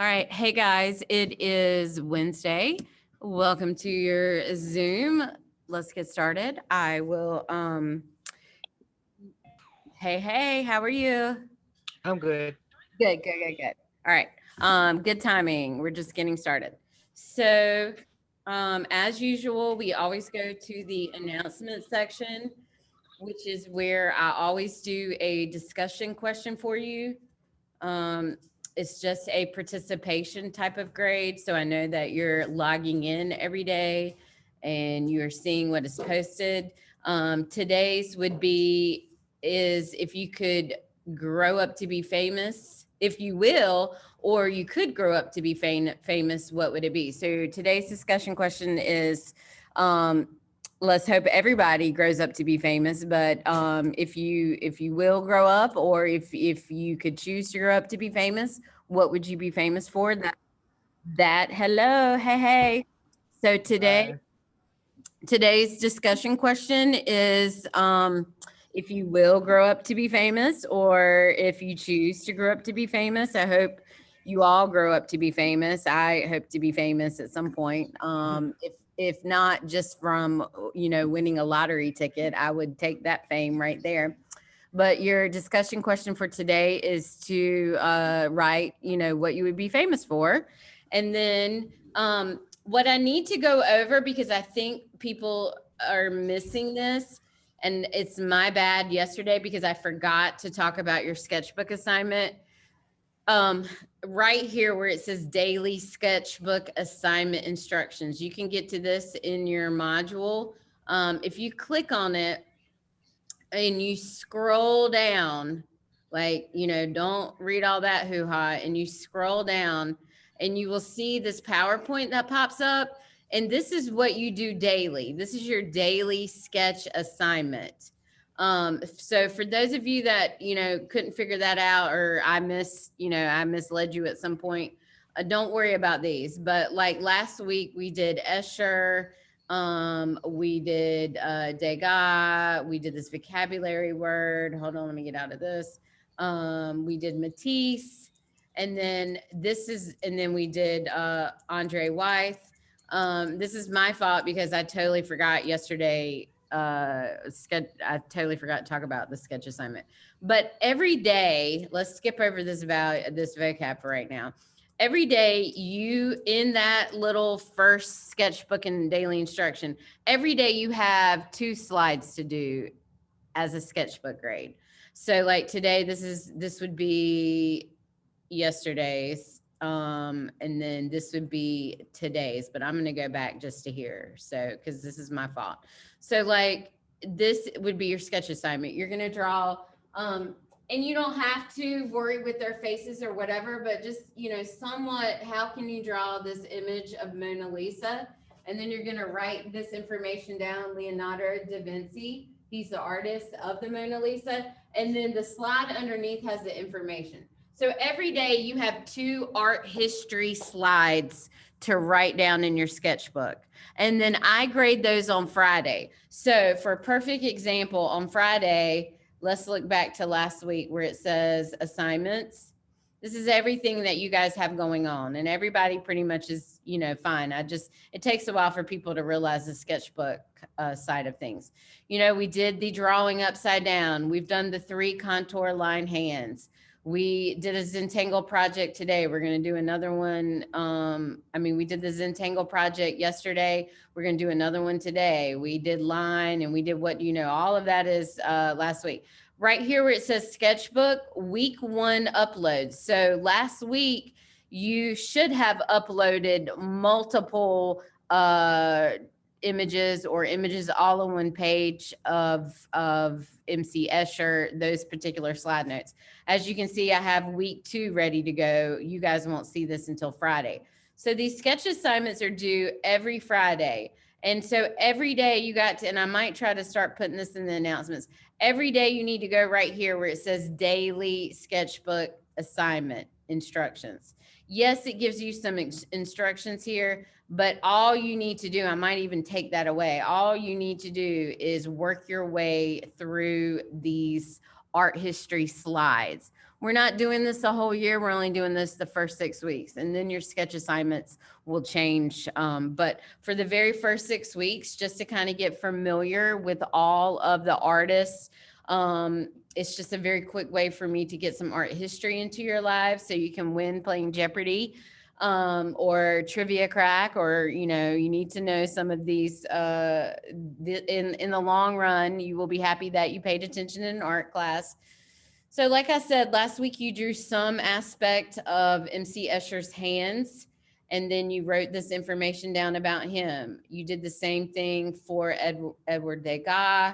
All right. Hey, guys, it is Wednesday. Welcome to your Zoom. Let's get started. I will, hey, how are you? I'm good. Good. All right. Good timing. We're just getting started. So, as usual, we always go to the announcement section, which is where I always do a discussion question for you. Um, it's just a participation type of grade. So I know that you're logging in every day and you're seeing what is posted. Today's would be is if you could grow up to be famous, if you will, or you could grow up to be famous, what would it be? So today's discussion question is let's hope everybody grows up to be famous, but if you will grow up, or if you could choose to grow up to be famous, what would you be famous for? That hello, hey. So today's discussion question is if you will grow up to be famous, or if you choose to grow up to be famous. I hope you all grow up to be famous. I hope to be famous at some point. If not just from winning a lottery ticket, I would take that fame right there. But your discussion question for today is to write, what you would be famous for. And then what I need to go over, because I think people are missing this, and it's my bad yesterday because I forgot to talk about your sketchbook assignment. Right here where it says daily sketchbook assignment instructions, you can get to this in your module. If you click on it, and you scroll down, don't read all that hoo-ha, and you scroll down and you will see this PowerPoint that pops up. And this is what you do daily. This is your daily sketch assignment. So for those of you that, couldn't figure that out, or I misled you at some point, don't worry about these. But like last week we did Escher, we did Degas, we did this vocabulary word. Hold on, let me get out of this. We did Matisse, and then we did Andre Wythe. This is my fault because I totally forgot yesterday. I totally forgot to talk about the sketch assignment. But every day, let's skip over this vocab for right now. Every day you, in that little first sketchbook and daily instruction, every day you have 2 slides to do as a sketchbook grade. So like today, this would be yesterday's, and then this would be today's, but I'm going to go back just to here. So, cause this is my fault. So like this would be your sketch assignment. You're going to draw, and you don't have to worry with their faces or whatever, but just, somewhat, how can you draw this image of Mona Lisa? And then you're going to write this information down. Leonardo da Vinci, he's the artist of the Mona Lisa. And then the slide underneath has the information. So every day you have 2 art history slides to write down in your sketchbook. And then I grade those on Friday. So for a perfect example, on Friday, let's look back to last week where it says assignments. This is everything that you guys have going on, and everybody pretty much is, fine. It takes a while for people to realize the sketchbook side of things. We did the drawing upside down. We've done the 3 contour line hands. We did a Zentangle project today. We're going to do another one. We did the Zentangle project yesterday. We're going to do another one today. We did line and we did all of that is last week. Right here where it says sketchbook, week 1 uploads. So last week, you should have uploaded multiple images or images all on one page of MC Escher, those particular slide notes. As you can see, I have week 2 ready to go. You guys won't see this until Friday. So these sketch assignments are due every Friday. And so every day you got to, and I might try to start putting this in the announcements. Every day you need to go right here where it says daily sketchbook assignment instructions. Yes, it gives you some instructions here, but all you need to do, I might even take that away. All you need to do is work your way through these art history slides. We're not doing this the whole year. We're only doing this the first 6 weeks, and then your sketch assignments will change. But for the very first 6 weeks, just to kind of get familiar with all of the artists, it's just a very quick way for me to get some art history into your lives so you can win playing Jeopardy or Trivia Crack, or you need to know some of these in the long run. You will be happy that you paid attention in an art class. So like I said, last week you drew some aspect of MC Escher's hands, and then you wrote this information down about him. You did the same thing for Edward Degas,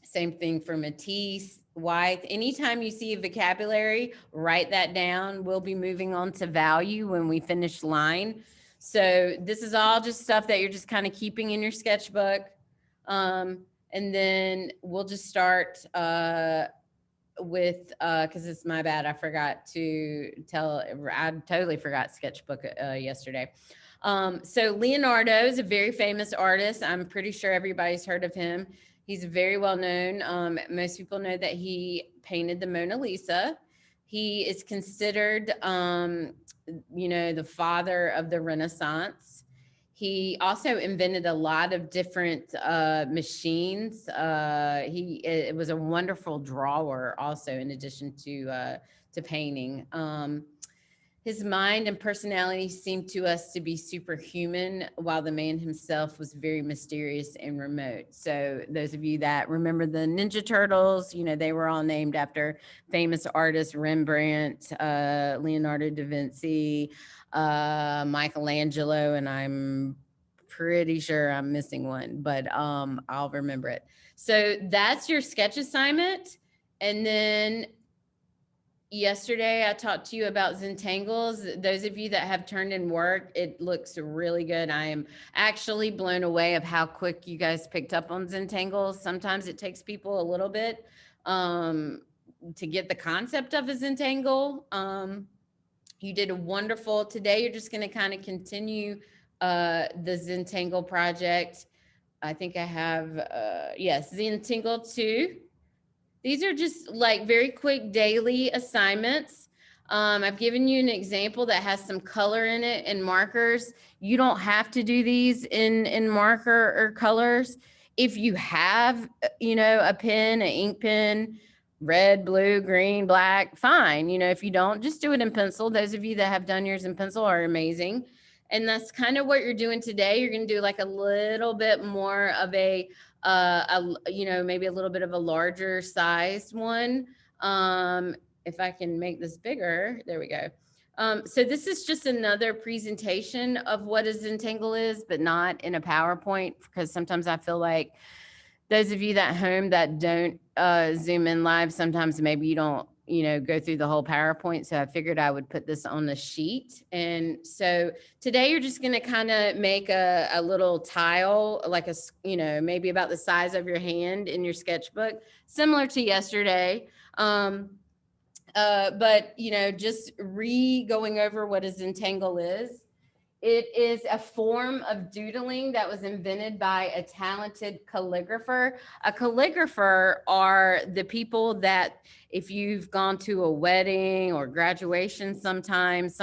same thing for Matisse, Wyeth. Anytime you see a vocabulary, write that down. We'll be moving on to value when we finish line. So this is all just stuff that you're just kind of keeping in your sketchbook. And then we'll just start with, because it's my bad, I forgot to tell, I totally forgot sketchbook yesterday. So Leonardo is a very famous artist. I'm pretty sure everybody's heard of him. He's very well known. Most people know that he painted the Mona Lisa. He is considered, the father of the Renaissance. He also invented a lot of different machines. It was a wonderful drawer also, in addition to painting. His mind and personality seemed to us to be superhuman, while the man himself was very mysterious and remote. So those of you that remember the Ninja Turtles, they were all named after famous artists: Rembrandt, Leonardo da Vinci, Michelangelo, and I'm pretty sure I'm missing one, but I'll remember it. So that's your sketch assignment. And then yesterday I talked to you about Zentangles. Those of you that have turned in work, it looks really good. I am actually blown away of how quick you guys picked up on Zentangles. Sometimes it takes people a little bit to get the concept of a Zentangle. You did a wonderful. Today you're just going to kind of continue the Zentangle project. I think I have, yes, Zentangle 2. These are just like very quick daily assignments. I've given you an example that has some color in it and markers. You don't have to do these in marker or colors. If you have, a pen, an ink pen, red, blue, green, black, fine. If you don't, just do it in pencil. Those of you that have done yours in pencil are amazing. And that's kind of what you're doing today. You're going to do like a little bit more of maybe a little bit of a larger sized one. If I can make this bigger, there we go. So this is just another presentation of what a Zentangle is, but not in a PowerPoint, because sometimes I feel like those of you that home that don't Zoom in live, sometimes maybe you don't, go through the whole PowerPoint. So I figured I would put this on the sheet. And so today you're just going to kind of make a little tile, like maybe about the size of your hand in your sketchbook, similar to yesterday. But, just going over what a Zentangle is. It is a form of doodling that was invented by a talented calligrapher. A calligrapher are the people that, if you've gone to a wedding or graduation, sometimes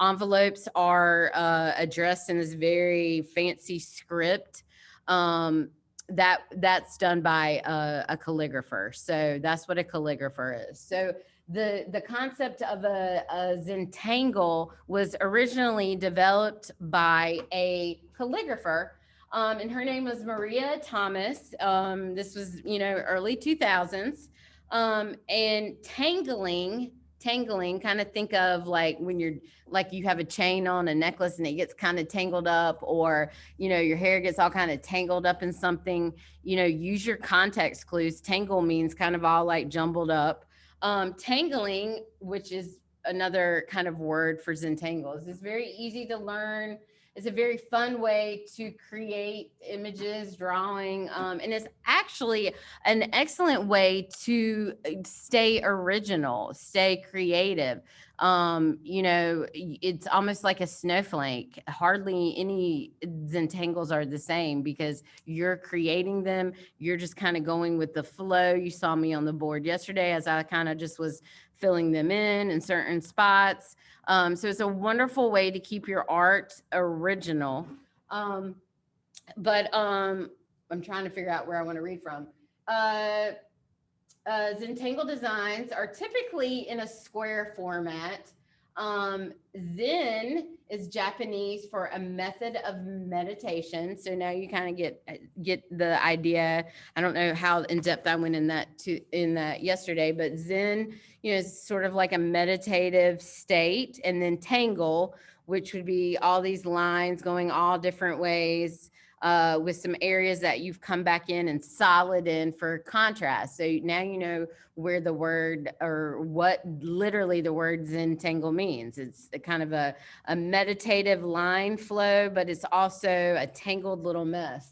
envelopes are addressed in this very fancy script. that's done by a calligrapher. So that's what a calligrapher is. So the concept of a Zentangle was originally developed by a calligrapher, and her name was Maria Thomas. This was, early 2000s. And tangling, kind of think of like when you're like you have a chain on a necklace and it gets kind of tangled up, or your hair gets all kind of tangled up in something. Use your context clues. Tangle means kind of all like jumbled up. Tangling, which is another kind of word for Zentangles, is very easy to learn. It's a very fun way to create images, drawing, and it's actually an excellent way to stay original, stay creative. It's almost like a snowflake. Hardly any Zentangles are the same because you're creating them. You're just kind of going with the flow. You saw me on the board yesterday as I kind of just was filling them in certain spots. So it's a wonderful way to keep your art original. But I'm trying to figure out where I want to read from. Zentangle designs are typically in a square format. Zen is Japanese for a method of meditation. So now you kind of get the idea. I don't know how in depth I went in that yesterday, but Zen, is sort of like a meditative state, and then tangle, which would be all these lines going all different ways, with some areas that you've come back in and solid in for contrast. So now you know where the word, or what literally the word Zentangle means. It's a kind of a meditative line flow, but it's also a tangled little mess.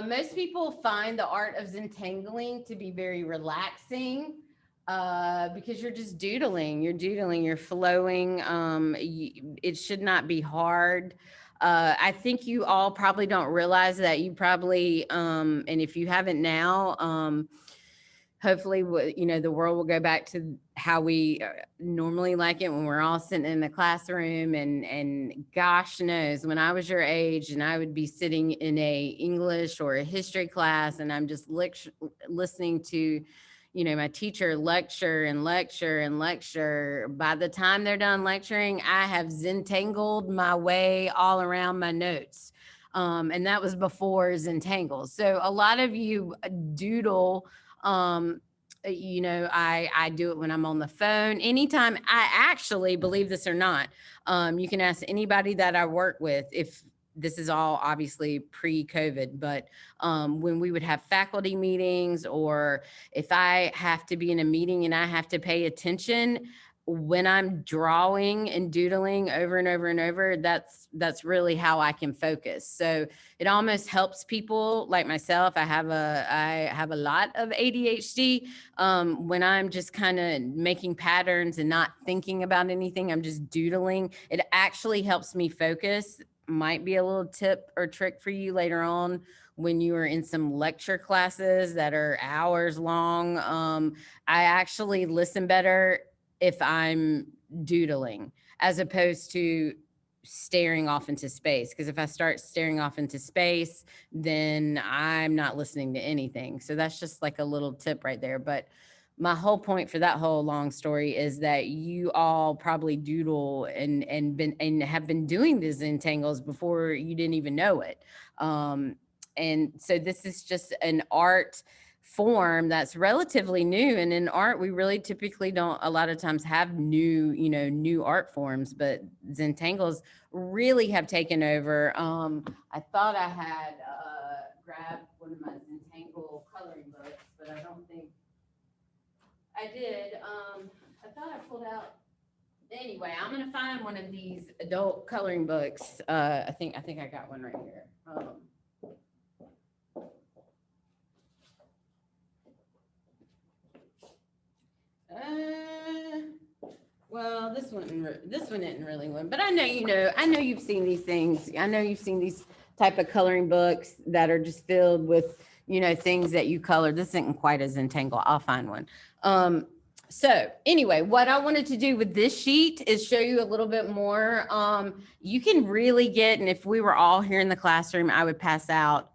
Most people find the art of Zentangling to be very relaxing, because you're just doodling, you're flowing. It should not be hard. I think you all probably don't realize that you probably, and if you haven't now, hopefully, the world will go back to how we normally like it when we're all sitting in the classroom. And gosh knows, when I was your age and I would be sitting in a English or a history class, and I'm just listening to my teacher lecture and lecture and lecture. By the time they're done lecturing, I have Zentangled my way all around my notes. And that was before Zentangles. So a lot of you doodle. I do it when I'm on the phone. Anytime, I actually, believe this or not, you can ask anybody that I work with, if this is all obviously pre-COVID, but when we would have faculty meetings, or if I have to be in a meeting and I have to pay attention when I'm drawing and doodling over and over and over, that's really how I can focus. So it almost helps people like myself. I have a lot of ADHD. When I'm just kind of making patterns and not thinking about anything, I'm just doodling. It actually helps me focus. Might be a little tip or trick for you later on when you are in some lecture classes that are hours long. I actually listen better if I'm doodling as opposed to staring off into space. Because if I start staring off into space, then I'm not listening to anything. So that's just like a little tip right there. But my whole point for that whole long story is that you all probably doodle and have been doing these Zentangles before you didn't even know it. And so this is just an art form that's relatively new. And in art, we really typically don't a lot of times have new art forms, but Zentangles really have taken over. I thought I had grabbed one of my Zentangle coloring books, but I don't think I did. I thought I pulled out. Anyway, I'm gonna find one of these adult coloring books. I think I got one right here. Well, this one isn't really one, but I know you've seen these things. I know you've seen these type of coloring books that are just filled with things that you color. This isn't quite a Zentangle. I'll find one. So anyway, what I wanted to do with this sheet is show you a little bit more. You can really get, and if we were all here in the classroom, I would pass out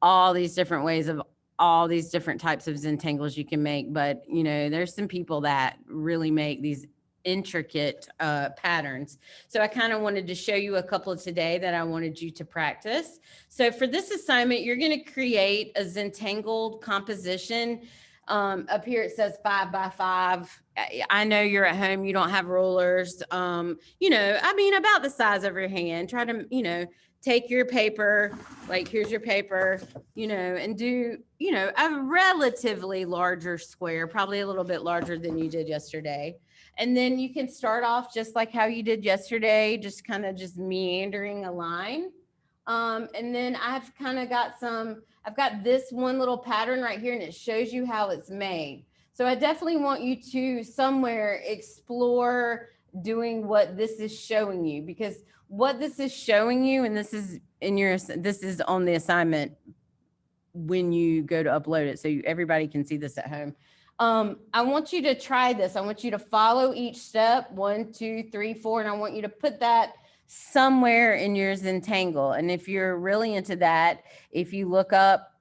all these different ways of all these different types of Zentangles you can make. But, you know, there's some people that really make these intricate patterns. So I kind of wanted to show you a couple today that I wanted you to practice. So for this assignment, you're going to create a Zentangled composition. Up here it says 5 by 5. I know you're at home, you don't have rulers. You know, I mean, about the size of your hand. Try to, you know, take your paper, like here's your paper, you know, and do, you know, a relatively larger square, probably a little bit larger than you did yesterday. And then you can start off just like how you did yesterday, just kind of just meandering a line. And then I've kind of got I've got this one little pattern right here, and it shows you how it's made. So I definitely want you to somewhere explore doing what this is showing you, because what this is showing you, and this is on the assignment when you go to upload it, so everybody can see this at home. I want you to try this. I want you to follow each step, 1, 2, 3, 4, and I want you to put that somewhere in your Zentangle. And if you're really into that, if you look up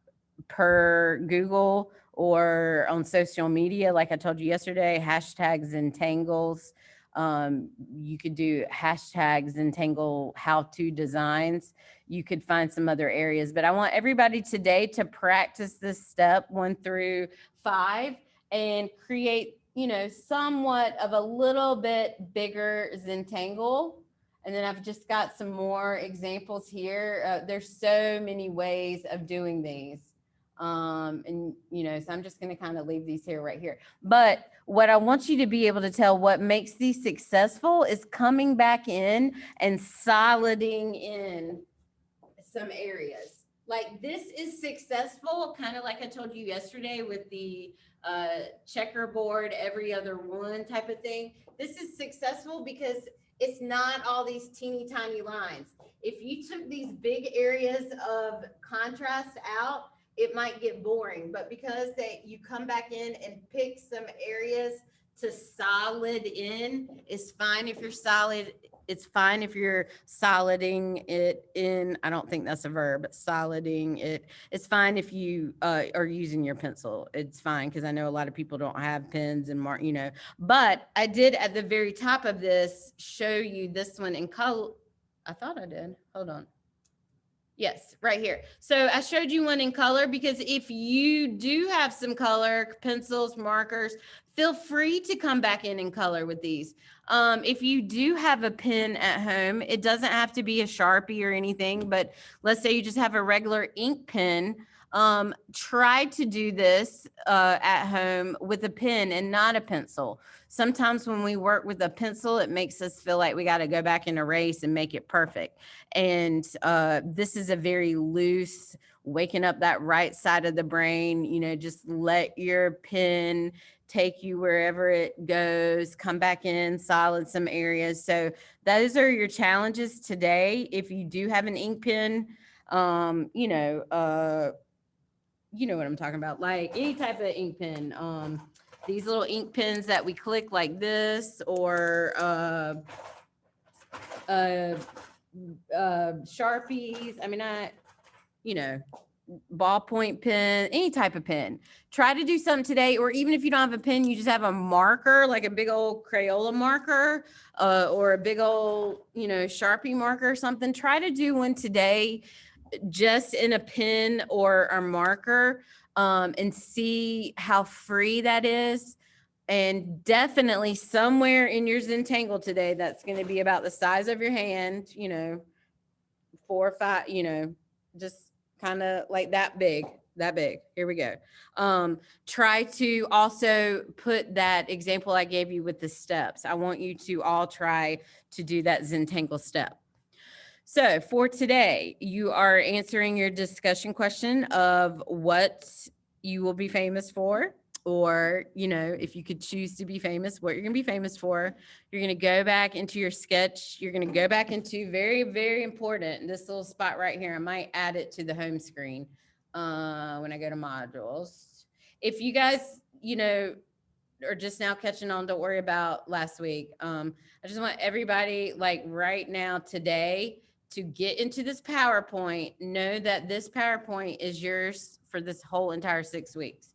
per Google or on social media, like I told you yesterday, hashtag Zentangles. You could do hashtag Zentangle how-to designs. You could find some other areas, but I want everybody today to practice this step 1 through 5 and create, you know, somewhat of a little bit bigger Zentangle. And then I've just got some more examples here. There's so many ways of doing these. And, you know, so I'm just going to kind of leave these here right here. But what I want you to be able to tell what makes these successful is coming back in and soliding in some areas. Like this is successful, kind of like I told you yesterday with the checkerboard, every other one type of thing. This is successful because it's not all these teeny tiny lines. If you took these big areas of contrast out, it might get boring, but because you come back in and pick some areas to solid in, is fine if you're solid. It's fine if you're soliding it in. I don't think that's a verb, soliding it. It's fine if you are using your pencil. It's fine, because I know a lot of people don't have pens and mark, you know. But I did at the very top of this show you this one in color. I thought I did. Hold on. Yes, right here. So I showed you one in color because if you do have some color, pencils, markers, feel free to come back in color with these. If you do have a pen at home, it doesn't have to be a Sharpie or anything, but let's say you just have a regular ink pen. Try to do this at home with a pen and not a pencil. Sometimes when we work with a pencil, it makes us feel like we got to go back and erase and make it perfect. And this is a very loose, waking up that right side of the brain, you know, just let your pen take you wherever it goes, come back in, solid some areas. So those are your challenges today. If you do have an ink pen, you know what I'm talking about, like any type of ink pen, these little ink pens that we click like this, or Sharpies. I mean, ballpoint pen, any type of pen. Try to do something today, or even if you don't have a pen, you just have a marker, like a big old Crayola marker, or a big old, you know, Sharpie marker or something. Try to do one today, just in a pen or a marker, and see how free that is. And definitely somewhere in your Zentangle today, that's going to be about the size of your hand, you know, 4 or 5, you know, just kind of like that big. Here we go. Try to also put that example I gave you with the steps. I want you to all try to do that Zentangle step. So for today, you are answering your discussion question of what you will be famous for, or, you know, if you could choose to be famous, what you're going to be famous for. You're going to go back into your sketch. You're going to go back into very, very important, this little spot right here. I might add it to the home screen when I go to modules. If you guys, you know, are just now catching on, don't worry about last week. I just want everybody, like right now, today, to get into this PowerPoint. Know that this PowerPoint is yours for this whole entire 6 weeks.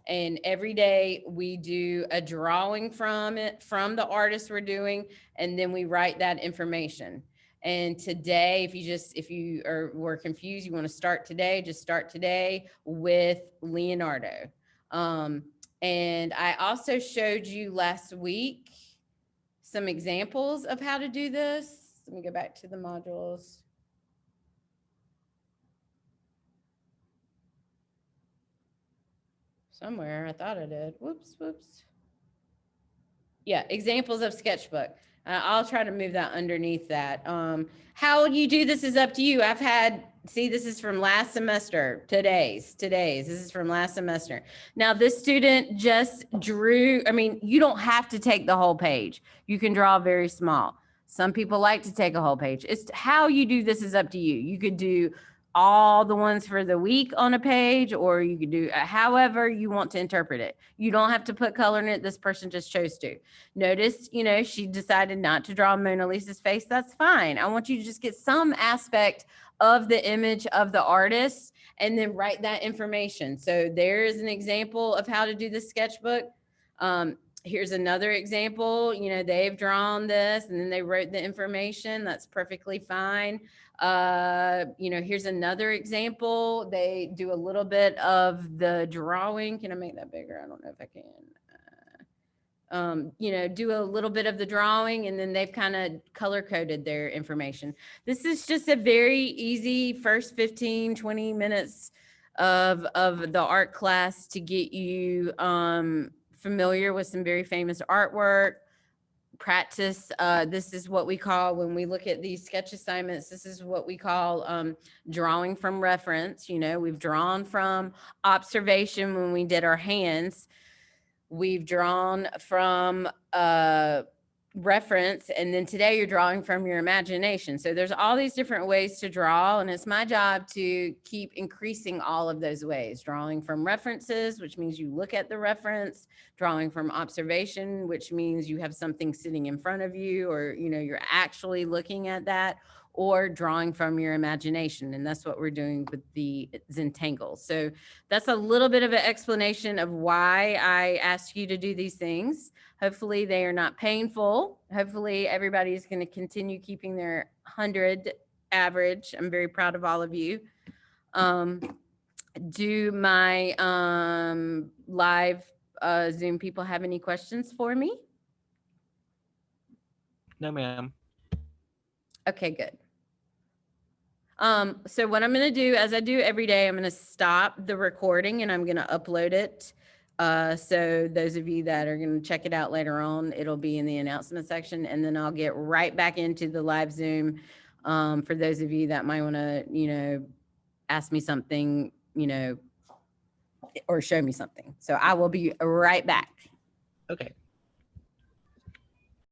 And every day we do a drawing from it, from the artist we're doing, and then we write that information. And today, if you were confused, you want to start today, just start today with Leonardo. And I also showed you last week some examples of how to do this. Let me go back to the modules. Somewhere, I thought I did. Whoops. Yeah, examples of sketchbook. I'll try to move that underneath that. How you do this is up to you. This is from last semester, today's. This is from last semester. Now, this student just drew, you don't have to take the whole page. You can draw very small. Some people like to take a whole page. It's how you do this is up to you. You could do all the ones for the week on a page, or you could do however you want to interpret it. You don't have to put color in it. This person just chose to. Notice, she decided not to draw Mona Lisa's face. That's fine. I want you to just get some aspect of the image of the artist and then write that information. So there's an example of how to do the sketchbook. Here's another example. They've drawn this and then they wrote the information. That's perfectly fine. Here's another example. They do a little bit of the drawing. Can I make that bigger? I don't know if I can. Do a little bit of the drawing, and then they've kind of color coded their information. This is just a very easy first 15, 20 minutes of the art class to get you familiar with some very famous artwork. Practice. This is what we call, when we look at these sketch assignments, this is what we call drawing from reference. We've drawn from observation when we did our hands. We've drawn from reference, and then today you're drawing from your imagination. So there's all these different ways to draw, and it's my job to keep increasing all of those ways. Drawing from references, which means you look at the reference. Drawing from observation, which means you have something sitting in front of you, or you're actually looking at that. Or drawing from your imagination. And that's what we're doing with the Zentangle. So that's a little bit of an explanation of why I asked you to do these things. Hopefully they are not painful. Hopefully everybody is going to continue keeping their 100 average. I'm very proud of all of you. Do my live Zoom people have any questions for me? No, ma'am. Okay, good. So what I'm going to do, as I do every day, I'm going to stop the recording and I'm going to upload it. So those of you that are going to check it out later on, it'll be in the announcement section, and then I'll get right back into the live Zoom. For those of you that might want to, ask me something, or show me something. So I will be right back. Okay.